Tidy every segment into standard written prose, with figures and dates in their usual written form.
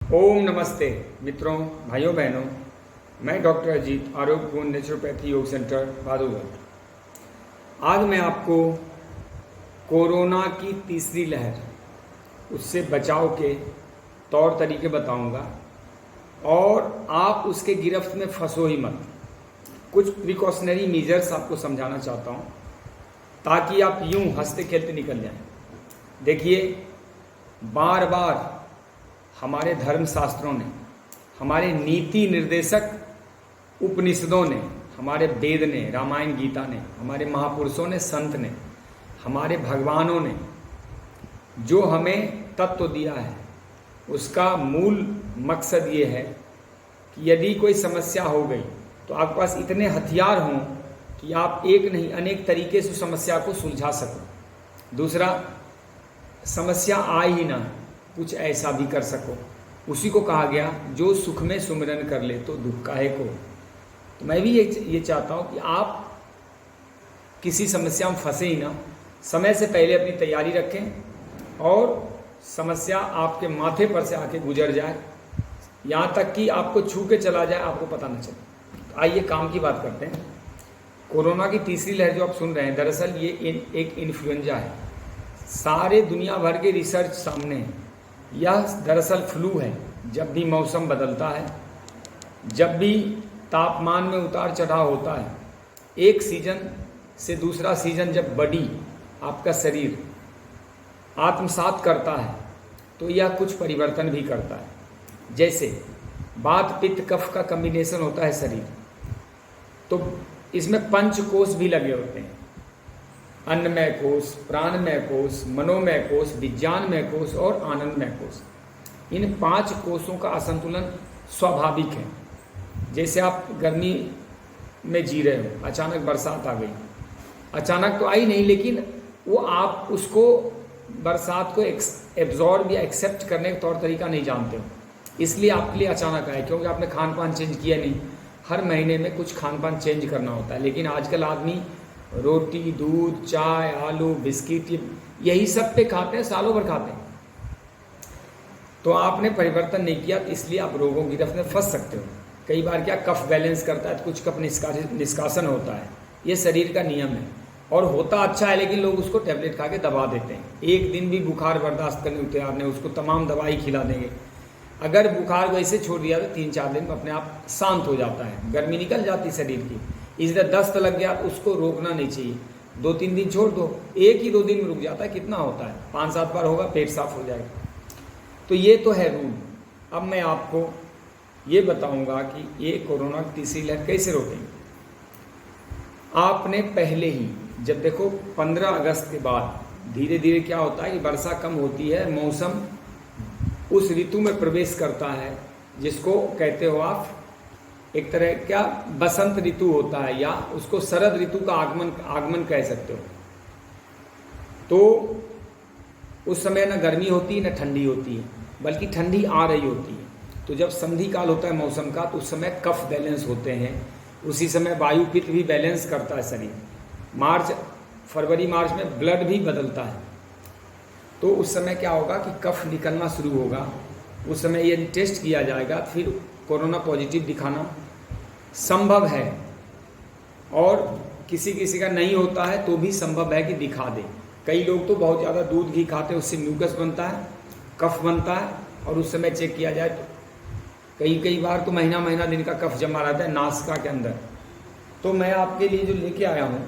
ओम नमस्ते मित्रों, भाइयों बहनों। मैं डॉक्टर अजीत, आरोग्य गुण नेचुरोपैथी योग सेंटर भादुगढ़। आज मैं आपको कोरोना की तीसरी लहर, उससे बचाव के तौर तरीके बताऊंगा और आप उसके गिरफ्त में फंसो ही मत। कुछ प्रिकॉशनरी मेजर्स आपको समझाना चाहता हूं ताकि आप यूं हंसते खेलते निकल जाएं। देखिए, बार बार हमारे धर्म शास्त्रों ने, हमारे नीति निर्देशक उपनिषदों ने, हमारे वेद ने, रामायण गीता ने, हमारे महापुरुषों ने, संत ने, हमारे भगवानों ने जो हमें तत्व दिया है, उसका मूल मकसद ये है कि यदि कोई समस्या हो गई तो आपके पास इतने हथियार हों कि आप एक नहीं अनेक तरीके से समस्या को सुलझा सको। दूसरा, समस्या आ ही ना, कुछ ऐसा भी कर सको। उसी को कहा गया, जो सुख में सुमिरन कर ले तो दुख काहे को। तो मैं भी ये चाहता हूँ कि आप किसी समस्या में फंसे ही ना, समय से पहले अपनी तैयारी रखें और समस्या आपके माथे पर से आके गुजर जाए, यहाँ तक कि आपको छू के चला जाए, आपको पता न चले। तो आइए काम की बात करते हैं। कोरोना की तीसरी लहर जो आप सुन रहे हैं, दरअसल ये एक इन्फ्लुएंजा है। सारे दुनिया भर के रिसर्च सामने है। यह दरअसल फ्लू है। जब भी मौसम बदलता है, जब भी तापमान में उतार चढ़ाव होता है, एक सीजन से दूसरा सीजन जब बॉडी, आपका शरीर आत्मसात करता है तो यह कुछ परिवर्तन भी करता है। जैसे वात पित्त कफ का कॉम्बिनेशन होता है शरीर, तो इसमें पंच कोश भी लगे होते हैं। अन्नमय कोश, प्राणमय कोश, मनोमय कोश, विज्ञानमय कोश और आनंदमय कोश। इन 5 कोशों का असंतुलन स्वाभाविक है। जैसे आप गर्मी में जी रहे हो, अचानक बरसात आ गई। अचानक तो आई नहीं, लेकिन वो आप उसको बरसात को एब्जॉर्ब या एक्सेप्ट करने का तौर तरीका नहीं जानते हो, इसलिए आपके लिए अचानक आए, क्योंकि आपने खान पान चेंज किया नहीं। हर महीने में कुछ खान पान चेंज करना होता है, लेकिन आजकल आदमी रोटी, दूध, चाय, आलू, बिस्किट, यही सब पे खाते हैं, सालों भर खाते हैं। तो आपने परिवर्तन नहीं किया, तो इसलिए आप रोगों की गिरफ्त में फंस सकते हो। कई बार क्या कफ बैलेंस करता है तो कुछ कफ निष्कासन होता है। ये शरीर का नियम है और होता अच्छा है, लेकिन लोग उसको टैबलेट खा के दबा देते हैं। एक दिन भी बुखार बर्दाश्त करने को तैयार नहीं, उसको तमाम दवाई खिला देंगे। अगर बुखार वैसे छोड़ दिया तो 3-4 दिन में अपने आप शांत हो जाता है, गर्मी निकल जाती शरीर की। इसलिए दस्त लग गया, उसको रोकना नहीं चाहिए। 2-3 दिन छोड़ दो, 1 ही 2 दिन में रुक जाता है। कितना होता है? 5-7 बार होगा, पेट साफ हो जाएगा। तो ये तो है रूल। अब मैं आपको ये बताऊंगा कि ये कोरोना की तीसरी लहर कैसे रोकेंगे। आपने पहले ही, जब देखो 15 अगस्त के बाद धीरे धीरे क्या होता है कि वर्षा कम होती है, मौसम उस ऋतु में प्रवेश करता है जिसको कहते हो आप, एक तरह क्या बसंत ऋतु होता है, या उसको शरद ऋतु का आगमन कह सकते हो। तो उस समय न गर्मी होती है न ठंडी होती है, बल्कि ठंडी आ रही होती है। तो जब संधि काल होता है मौसम का, तो उस समय कफ बैलेंस होते हैं, उसी समय वायु पित्त भी बैलेंस करता है शरीर। फरवरी मार्च में ब्लड भी बदलता है। तो उस समय क्या होगा कि कफ निकलना शुरू होगा। उस समय ये टेस्ट किया जाएगा, फिर कोरोना पॉजिटिव दिखाना संभव है, और किसी किसी का नहीं होता है तो भी संभव है कि दिखा दे। कई लोग तो बहुत ज़्यादा दूध घी खाते हैं, उससे म्यूकस बनता है, कफ बनता है, और उस समय चेक किया जाए तो कई बार तो महीना दिन का कफ जमा रहता है नासिका के अंदर। तो मैं आपके लिए जो लेके आया हूँ,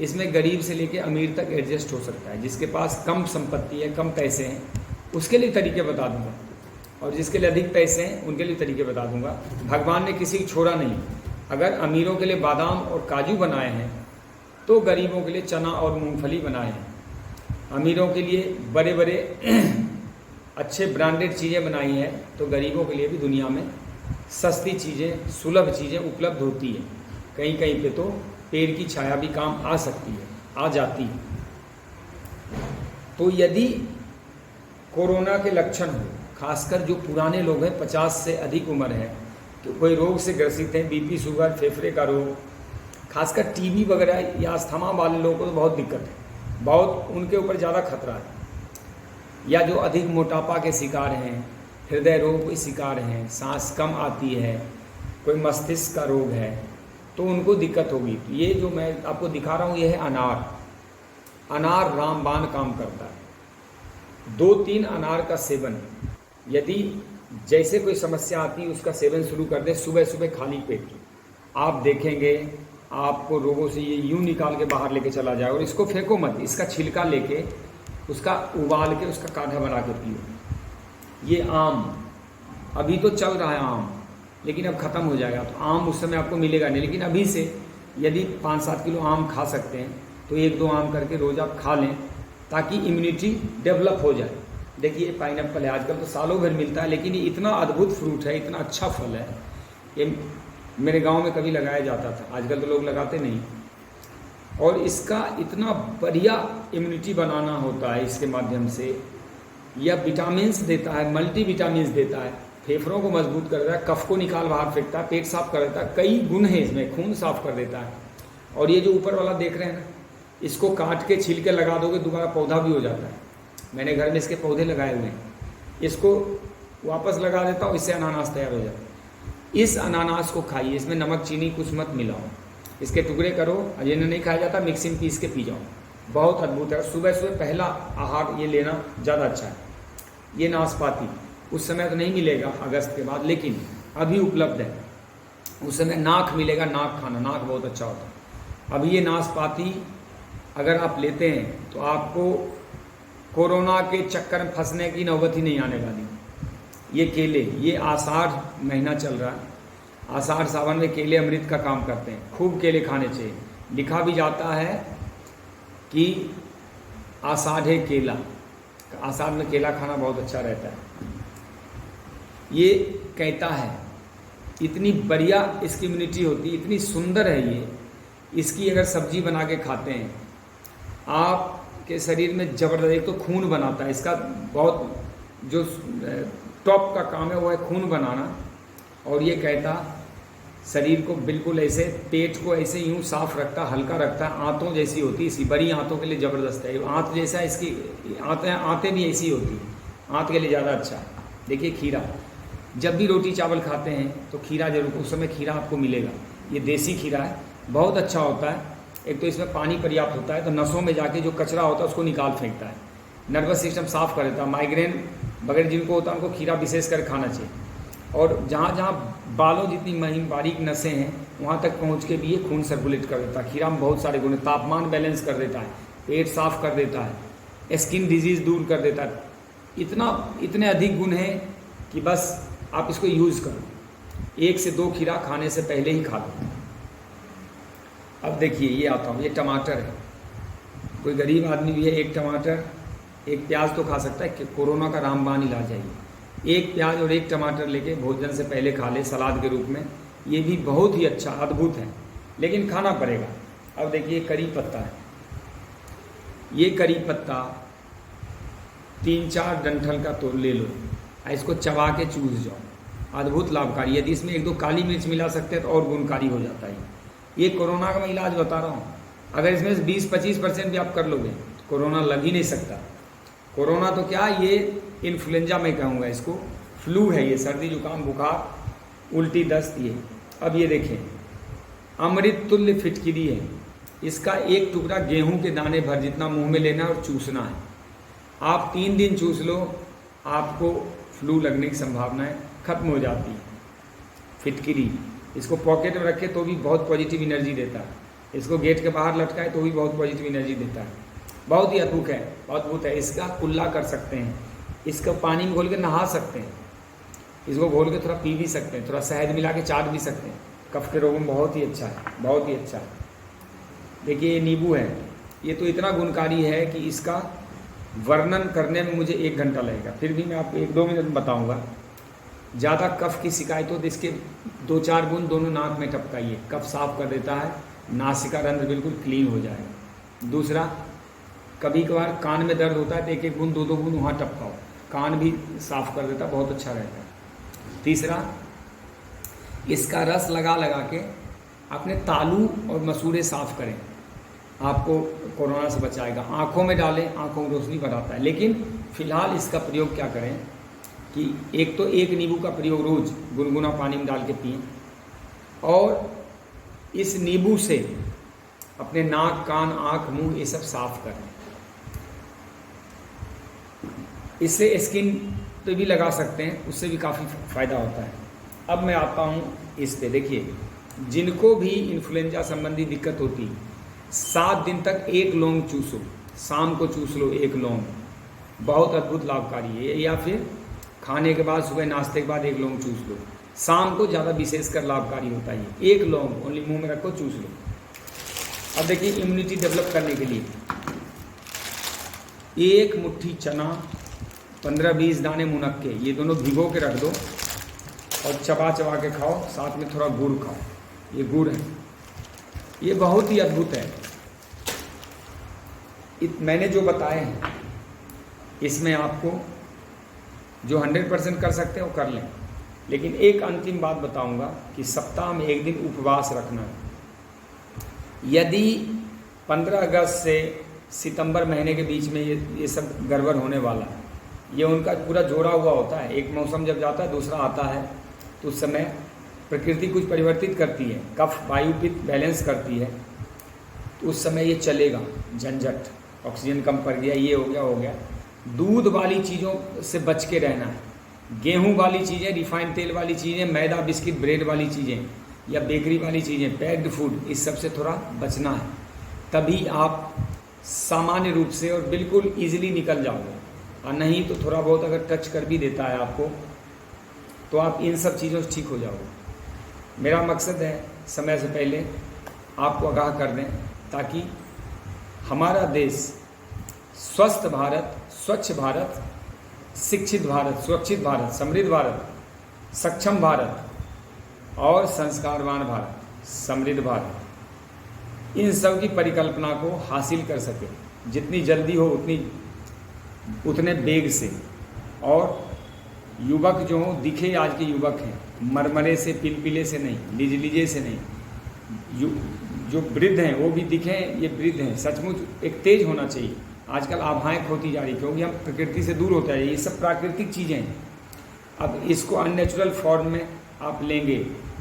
इसमें गरीब से लेके अमीर तक एडजस्ट हो सकता है। जिसके पास कम संपत्ति है, कम पैसे हैं, उसके लिए तरीके बता दूंगा, और जिसके लिए अधिक पैसे हैं उनके लिए तरीके बता दूंगा। भगवान ने किसी को छोड़ा नहीं। अगर अमीरों के लिए बादाम और काजू बनाए हैं तो गरीबों के लिए चना और मूंगफली बनाए हैं। अमीरों के लिए बड़े बड़े अच्छे ब्रांडेड चीज़ें बनाई हैं, तो गरीबों के लिए भी दुनिया में सस्ती चीज़ें, सुलभ चीज़ें उपलब्ध होती है। कहीं कहीं पे तो पेड़ की छाया भी काम आ सकती है, आ जाती है। तो यदि कोरोना के लक्षण हो, खासकर जो पुराने लोग हैं, 50 से अधिक उम्र है, तो कोई रोग से ग्रसित हैं, बीपी, शुगर, फेफड़े का रोग, खासकर टीबी वगैरह या अस्थमा वाले लोगों को तो बहुत दिक्कत है, बहुत उनके ऊपर ज़्यादा खतरा है। या जो अधिक मोटापा के शिकार हैं, हृदय रोग के शिकार हैं, सांस कम आती है, कोई मस्तिष्क का रोग है, तो उनको दिक्कत होगी। तो ये जो मैं आपको दिखा रहा हूँ ये है अनार। अनार रामबाण काम करता है। 2-3 अनार का सेवन, यदि जैसे कोई समस्या आती है उसका सेवन शुरू कर दे सुबह सुबह खाली पेट, आप देखेंगे आपको रोगों से ये यूं निकाल के बाहर लेके चला जाए। और इसको फेंको मत, इसका छिलका लेके उसका उबाल के उसका काढ़ा बना के पियो। ये आम अभी तो चल रहा है आम, लेकिन अब ख़त्म हो जाएगा, तो आम उस समय आपको मिलेगा नहीं। लेकिन अभी से यदि 5-7 किलो आम खा सकते हैं तो 1-2 आम करके रोज़ आप खा लें, ताकि इम्यूनिटी डेवलप हो जाए। देखिए ये पाइनएप्पल है, आजकल तो सालों भर मिलता है, लेकिन ये इतना अद्भुत फ्रूट है, इतना अच्छा फल है। ये मेरे गांव में कभी लगाया जाता था, आजकल तो लोग लगाते नहीं। और इसका इतना बढ़िया इम्यूनिटी बनाना होता है इसके माध्यम से। यह विटामिन्स देता है, मल्टी विटामिन्स देता है, फेफड़ों को मजबूत कर देता है, कफ को निकाल बाहर फेंकता है, पेट साफ कर देता है, कई गुण हैं इसमें, खून साफ कर देता है। और ये जो ऊपर वाला देख रहे हैं ना, इसको काट के छिलके लगा दोगे दोबारा पौधा भी हो जाता है। मैंने घर में इसके पौधे लगाए हुए हैं, इसको वापस लगा देता हूँ, इससे अनानास तैयार हो जाता है। इस अनानास को खाइए, इसमें नमक चीनी कुछ मत मिलाओ, इसके टुकड़े करो, जिन्हें नहीं खाया जाता मिक्सी में पीस के पी जाओ, बहुत अद्भुत है। सुबह सुबह पहला आहार ये लेना ज़्यादा अच्छा है। ये नाशपाती उस समय तो नहीं मिलेगा अगस्त के बाद, लेकिन अभी उपलब्ध है। उस समय नाक मिलेगा, नाक खाना, नाक बहुत अच्छा होता है। अभी ये नाशपाती अगर आप लेते हैं तो आपको कोरोना के चक्कर में फंसने की नौबत ही नहीं आने वाली। ये केले, ये आषाढ़ महीना चल रहा है, आषाढ़ सावन में केले अमृत का काम करते हैं, खूब केले खाने चाहिए। लिखा भी जाता है कि आषाढ़े केला, आषाढ़ में केला खाना बहुत अच्छा रहता है। ये कहता है, इतनी बढ़िया इसकी इम्यूनिटी होती है, इतनी सुंदर है ये। इसकी अगर सब्जी बना के खाते हैं आपके शरीर में जबरदस्त, एक तो खून बनाता है, इसका बहुत जो टॉप का काम है वो है खून बनाना। और ये कहता शरीर को बिल्कुल ऐसे, पेट को ऐसे यूं साफ रखता, हल्का रखता है, आंतों जैसी होती है इसकी, बड़ी आंतों के लिए ज़बरदस्त है। आंत जैसा इसकी आंतें भी ऐसी होती हैं, आंत के लिए ज़्यादा अच्छा है। देखिए खीरा, जब भी रोटी चावल खाते हैं तो खीरा जरूर, उस समय खीरा आपको मिलेगा। ये देसी खीरा है, बहुत अच्छा होता है। एक तो इसमें पानी पर्याप्त होता है, तो नसों में जाके जो कचरा होता है उसको निकाल फेंकता है, नर्वस सिस्टम साफ कर देता है। माइग्रेन वगैरह जिनको होता है उनको खीरा विशेष कर खाना चाहिए। और जहाँ जहाँ बालों जितनी महीन बारीक नसें हैं वहाँ तक पहुँच के भी ये खून सर्कुलेट कर देता है। खीरा में बहुत सारे गुण, तापमान बैलेंस कर देता है, पेट साफ कर देता है, स्किन डिजीज़ दूर कर देता है। इतने अधिक गुण हैं कि बस आप इसको यूज़ करो। 1 से 2 खीरा खाने से पहले ही खा लो। अब देखिए ये आता हूँ, ये टमाटर है। कोई गरीब आदमी भी है, एक टमाटर एक प्याज तो खा सकता है, कि कोरोना का रामबाण इलाज है ये। एक प्याज और एक टमाटर लेके भोजन से पहले खा ले सलाद के रूप में, ये भी बहुत ही अच्छा अद्भुत है, लेकिन खाना पड़ेगा। अब देखिए करी पत्ता है, ये करी पत्ता 3-4 डंठल का तो ले लो, इसको चबा के चूस जाओ, अद्भुत लाभकारी। यदि इसमें 1-2 काली मिर्च मिला सकते हैं तो और गुणकारी हो जाता है। ये कोरोना का मैं इलाज बता रहा हूँ, अगर इसमें 20-25% भी आप कर लोगे तो कोरोना लग ही नहीं सकता। कोरोना तो क्या, ये इन्फ्लुएंजा मैं कहूँगा इसको, फ्लू है ये, सर्दी जुकाम बुखार उल्टी दस्त ये। अब ये देखें, अमृत तुल्य फिटकिरी है, इसका एक टुकड़ा गेहूं के दाने भर जितना मुंह में लेना है और चूसना है। आप 3 दिन चूस लो, आपको फ्लू लगने की संभावनाएं खत्म हो जाती है। फिटकिरी, इसको पॉकेट में रखे तो भी बहुत पॉजिटिव एनर्जी देता है, इसको गेट के बाहर लटकाए तो भी बहुत पॉजिटिव एनर्जी देता है। बहुत ही अद्भुत है। इसका कुल्ला कर सकते हैं, इसका पानी में घोल के नहा सकते हैं, इसको घोल के थोड़ा पी भी सकते हैं, थोड़ा शहद मिला के चाट भी सकते हैं। कफ के रोगों में बहुत ही अच्छा है, बहुत ही अच्छा है। देखिए ये नींबू है, ये तो इतना गुणकारी है कि इसका वर्णन करने में मुझे 1 घंटा लगेगा, फिर भी मैं आपको 1-2 मिनट में बताऊँगा। ज़्यादा कफ की शिकायत हो तो इसके 2-4 बूंद दोनों नाक में टपकाइए, कफ साफ कर देता है, नासिका रंध्र बिल्कुल क्लीन हो जाएगा। दूसरा, कभी कभार कान में दर्द होता है तो 1-1 बूंद 2-2 बूंद वहाँ टपकाओ, कान भी साफ कर देता, बहुत अच्छा रहता है। तीसरा, इसका रस लगा के अपने तालू और मसूड़े साफ करें, आपको कोरोना से बचाएगा। आँखों में डालें, आँखों में रोशनी बढ़ाता है। लेकिन फ़िलहाल इसका प्रयोग क्या करें, कि एक तो एक नींबू का प्रयोग रोज गुनगुना पानी में डाल के पिएं, और इस नींबू से अपने नाक, कान, आँख, मुंह ये सब साफ करें। इससे स्किन पे भी लगा सकते हैं, उससे भी काफ़ी फ़ायदा होता है। अब मैं आता हूँ इस पे। देखिए, जिनको भी इन्फ्लुएंजा संबंधी दिक्कत होती, 7 दिन तक एक लौंग चूसो, शाम को चूस लो एक लौंग, बहुत अद्भुत लाभकारी है। या फिर खाने के बाद, सुबह नाश्ते के बाद एक लौंग चूस लो, शाम को ज़्यादा विशेषकर लाभकारी होता है। एक लौंग ओनली मुंह में रखो, चूस लो। अब देखिए, इम्यूनिटी डेवलप करने के लिए एक मुट्ठी चना, 15-20 दाने मुनक्के, ये दोनों भिगो के रख दो और चबा चबा के खाओ, साथ में थोड़ा गुड़ खाओ। ये गुड़ है, ये बहुत ही अद्भुत है। मैंने जो बताए हैं इसमें आपको जो 100% कर सकते हैं वो कर लें, लेकिन एक अंतिम बात बताऊंगा कि सप्ताह में एक दिन उपवास रखना है। यदि 15 अगस्त से सितंबर महीने के बीच में ये सब गड़बड़ होने वाला है, ये उनका पूरा जोड़ा हुआ होता है। एक मौसम जब जाता है दूसरा आता है, तो उस समय प्रकृति कुछ परिवर्तित करती है, कफ वायु पित्त बैलेंस करती है, तो उस समय ये चलेगा झंझट, ऑक्सीजन कम पड़ गया, ये हो गया। दूध वाली चीज़ों से बच के रहना है, गेहूं वाली चीज़ें, रिफाइंड तेल वाली चीज़ें, मैदा, बिस्किट, ब्रेड वाली चीज़ें या बेकरी वाली चीज़ें, पैक्ड फूड, इस सब से थोड़ा बचना है। तभी आप सामान्य रूप से और बिल्कुल ईजिली निकल जाओगे। और नहीं तो थोड़ा बहुत अगर टच कर भी देता है आपको, तो आप इन सब चीज़ों से ठीक हो जाओगे। मेरा मकसद है समय से पहले आपको आगाह कर दें, ताकि हमारा देश स्वस्थ भारत, स्वच्छ भारत, शिक्षित भारत, सुरक्षित भारत, समृद्ध भारत, सक्षम भारत और संस्कारवान भारत, समृद्ध भारत, इन सब की परिकल्पना को हासिल कर सके जितनी जल्दी हो उतने बेग से। और युवक जो हो दिखे, आज के युवक हैं, मरमरे से, पिलपिले से नहीं, लिजलिजे से नहीं, जो वृद्ध हैं वो भी दिखें, ये वृद्ध हैं। सचमुच एक तेज होना चाहिए। आजकल आभाएं खोती जा रही, क्योंकि हम प्रकृति से दूर होते हैं। ये सब प्राकृतिक चीज़ें हैं। अब इसको अननेचुरल फॉर्म में आप लेंगे,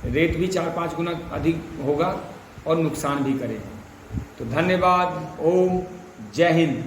रेट भी 4-5 गुना अधिक होगा और नुकसान भी करेगा। तो धन्यवाद। ओम जय हिंद।